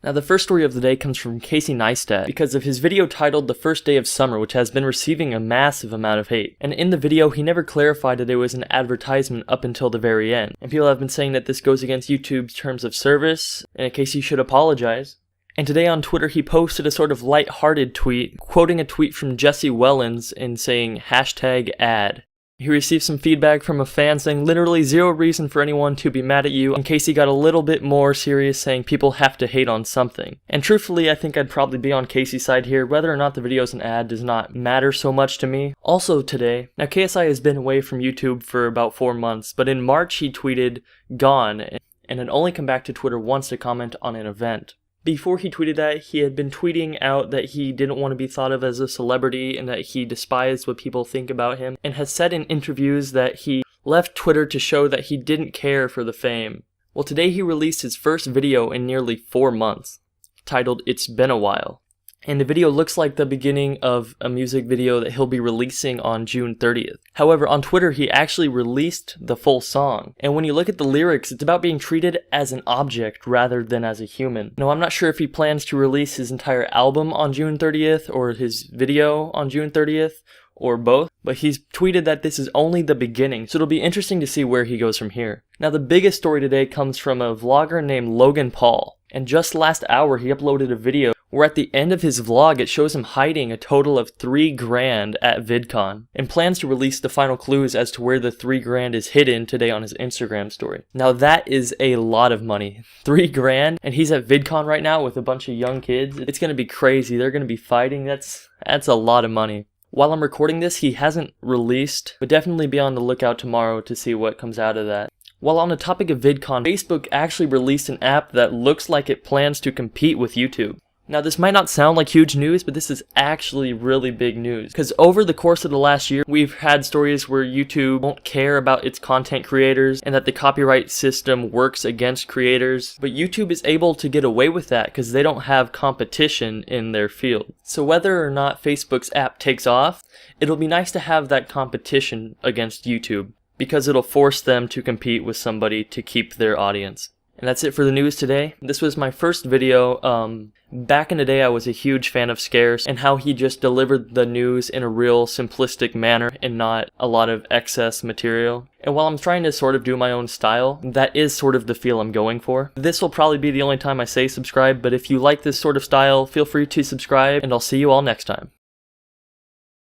Now the first story of the day comes from KSI Neistat because of his video titled The First Day of Summer, which has been receiving a massive amount of hate. And in the video, he never clarified that it was an advertisement up until the very end. And people have been saying that this goes against YouTube's terms of service, and KSI should apologize. And today on Twitter, he posted a sort of light-hearted tweet, quoting a tweet from Jesse Wellens and saying #ad. He received some feedback from a fan saying literally zero reason for anyone to be mad at you, and KSI got a little bit more serious saying people have to hate on something. And truthfully, I think I'd probably be on KSI's side here. Whether or not the video is an ad does not matter so much to me. Also today, now KSI has been away from YouTube for about 4 months, but in March he tweeted "gone" and had only come back to Twitter once to comment on an event. Before he tweeted that, he had been tweeting out that he didn't want to be thought of as a celebrity and that he despised what people think about him, and has said in interviews that he left Twitter to show that he didn't care for the fame. Well, today he released his first video in nearly 4 months, titled "It's Been a While." And the video looks like the beginning of a music video that he'll be releasing on June 30th. However, on Twitter, he actually released the full song. And when you look at the lyrics, it's about being treated as an object rather than as a human. Now, I'm not sure if he plans to release his entire album on June 30th or his video on June 30th or both, but he's tweeted that this is only the beginning, so it'll be interesting to see where he goes from here. Now, the biggest story today comes from a vlogger named Logan. And just last hour, he uploaded a video where at the end of his vlog it shows him hiding a total of $3 grand at VidCon, and plans to release the final clues as to where the $3 grand is hidden today on his Instagram story. Now that is a lot of money. $3 grand, and he's at VidCon right now with a bunch of young kids. It's gonna be crazy. They're gonna be fighting. That's a lot of money. While I'm recording this, he hasn't released, but definitely be on the lookout tomorrow to see what comes out of that. While on the topic of VidCon, Facebook actually released an app that looks like it plans to compete with YouTube. Now this might not sound like huge news, but this is actually really big news. Because over the course of the last year, we've had stories where YouTube won't care about its content creators and that the copyright system works against creators. But YouTube is able to get away with that because they don't have competition in their field. So whether or not Facebook's app takes off, it'll be nice to have that competition against YouTube, because it'll force them to compete with somebody to keep their audience. And that's it for the news today. This was my first video. Back in the day, I was a huge fan of Scarce and how he just delivered the news in a real simplistic manner and not a lot of excess material. And while I'm trying to sort of do my own style, that is sort of the feel I'm going for. This will probably be the only time I say subscribe, but if you like this sort of style, feel free to subscribe, and I'll see you all next time.